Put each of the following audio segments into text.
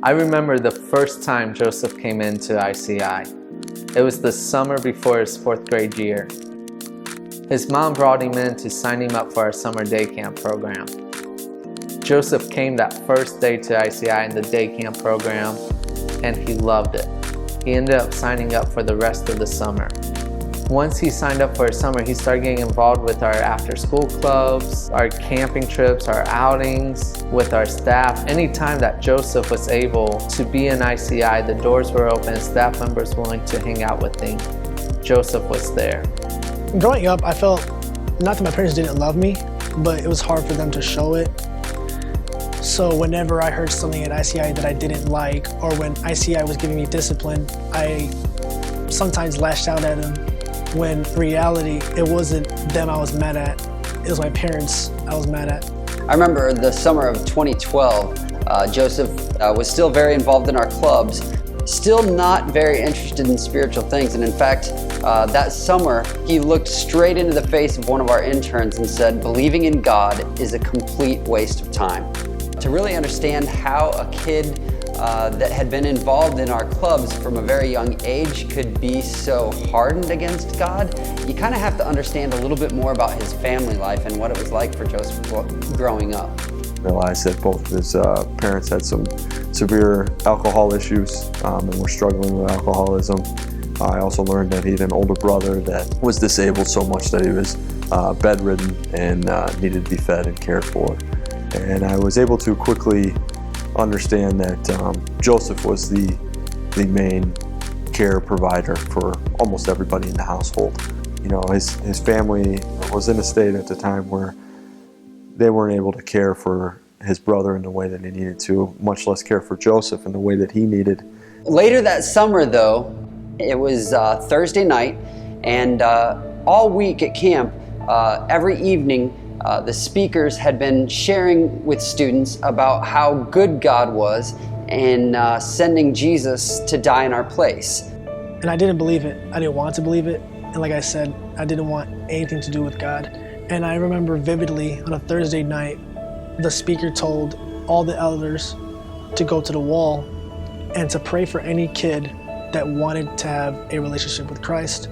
I remember the first time Joseph came into ICI. It was the summer before his 4th grade year. His mom brought him in to sign him up for our summer day camp program. Joseph came that first day to ICI in the day camp program, and he loved it. He ended up signing up for the rest of the summer. Once he signed up for a summer, he started getting involved with our after-school clubs, our camping trips, our outings with our staff. Anytime that Joseph was able to be in ICI, the doors were open, staff members willing to hang out with him. Joseph was there. Growing up, I felt not that my parents didn't love me, but it was hard for them to show it. So whenever I heard something at ICI that I didn't like, or when ICI was giving me discipline, I sometimes lashed out at them. When in reality, it wasn't them I was mad at, it was my parents I was mad at. I remember the summer of 2012, Joseph was still very involved in our clubs, still not very interested in spiritual things. And in fact, that summer, he looked straight into the face of one of our interns and said, "Believing in God is a complete waste of time." To really understand how a kid that had been involved in our clubs from a very young age could be so hardened against God, you kind of have to understand a little bit more about his family life and what it was like for Joseph growing up. Realized that both of his parents had some severe alcohol issues and were struggling with alcoholism. I also learned that he had an older brother that was disabled so much that he was bedridden and needed to be fed and cared for. And I was able to quickly understand that Joseph was the main care provider for almost everybody in the household. You know, his family was in a state at the time where they weren't able to care for his brother in the way that he needed to, much less care for Joseph in the way that he needed. Later that summer, though, it was Thursday night, and all week at camp, every evening, the speakers had been sharing with students about how good God was and sending Jesus to die in our place. And I didn't believe it. I didn't want to believe it. And like I said, I didn't want anything to do with God. And I remember vividly on a Thursday night, the speaker told all the elders to go to the wall and to pray for any kid that wanted to have a relationship with Christ.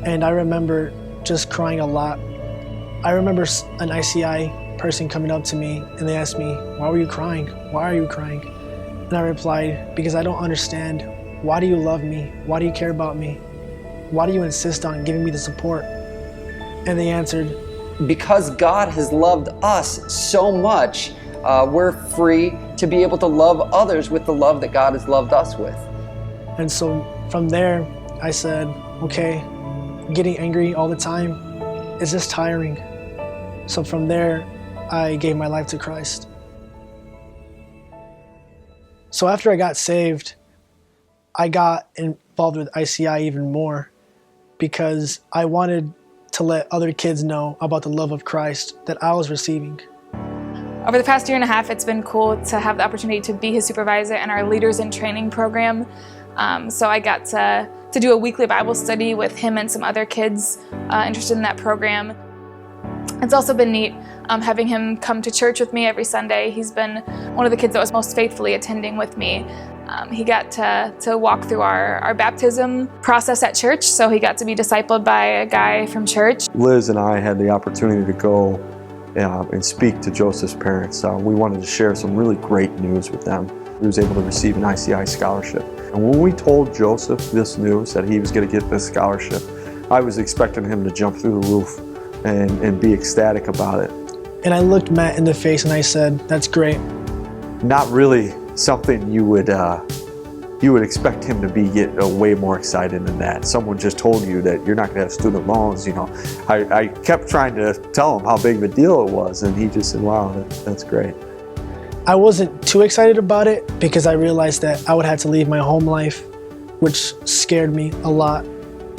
And I remember just crying a lot. I remember an ICI person coming up to me and they asked me, "Why were you crying? Why are you crying?" And I replied, "Because I don't understand. Why do you love me? Why do you care about me? Why do you insist on giving me the support?" And they answered, "Because God has loved us so much, we're free to be able to love others with the love that God has loved us with." And so from there, I said, okay, getting angry all the time is just tiring. So from there, I gave my life to Christ. So after I got saved, I got involved with ICI even more because I wanted to let other kids know about the love of Christ that I was receiving. Over the past year and a half, it's been cool to have the opportunity to be his supervisor in our Leaders in Training program. So I got to do a weekly Bible study with him and some other kids interested in that program. It's also been neat having him come to church with me every Sunday. He's been one of the kids that was most faithfully attending with me. He got to walk through our baptism process at church, so he got to be discipled by a guy from church. Liz and I had the opportunity to go and speak to Joseph's parents. We wanted to share some really great news with them. He was able to receive an ICI scholarship. And when we told Joseph this news, that he was going to get this scholarship, I was expecting him to jump through the roof and be ecstatic about it. And I looked Matt in the face and I said, "That's great." Not really something you would expect him to be way more excited than that. Someone just told you that you're not going to have student loans. You know, I kept trying to tell him how big of a deal it was, and he just said, "Wow, that's great." I wasn't too excited about it because I realized that I would have to leave my home life, which scared me a lot.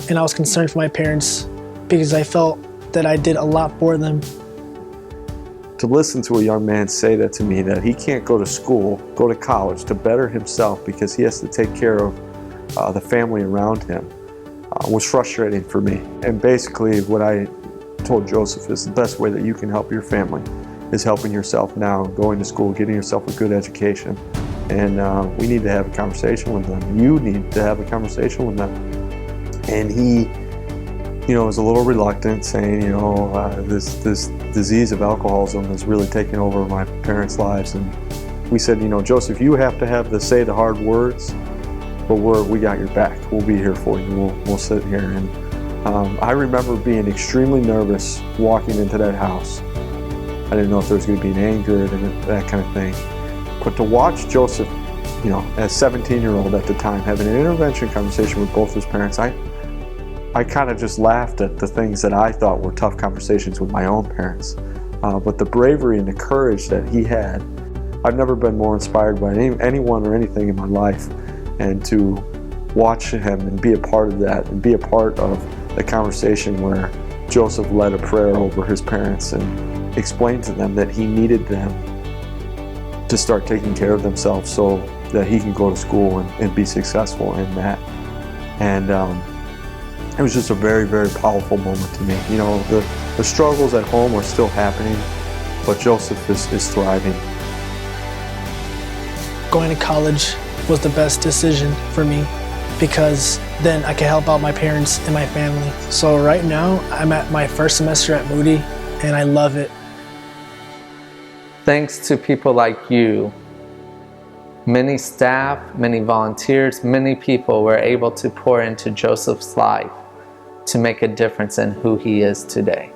And I was concerned for my parents because I felt that I did a lot for them. To listen to a young man say that to me, that he can't go to school, go to college to better himself because he has to take care of the family around him, was frustrating for me. And basically what I told Joseph is the best way that you can help your family is helping yourself now, going to school, getting yourself a good education, and we need to have a conversation with them. You need to have a conversation with them. And he, was a little reluctant, saying, this disease of alcoholism has really taken over my parents' lives. And we said, Joseph, you have to say the hard words, but we got your back. We'll be here for you. We'll sit here. And I remember being extremely nervous walking into that house. I didn't know if there was going to be an anger and that kind of thing. But to watch Joseph, as 17-year-old at the time, having an intervention conversation with both his parents, I kind of just laughed at the things that I thought were tough conversations with my own parents. But the bravery and the courage that he had, I've never been more inspired by anyone or anything in my life. And to watch him and be a part of that, and be a part of the conversation where Joseph led a prayer over his parents and explained to them that he needed them to start taking care of themselves so that he can go to school and be successful in that. And it was just a very, very powerful moment to me. The struggles at home are still happening, but Joseph is thriving. Going to college was the best decision for me because then I can help out my parents and my family. So right now, I'm at my first semester at Moody, and I love it. Thanks to people like you, many staff, many volunteers, many people were able to pour into Joseph's life to make a difference in who he is today.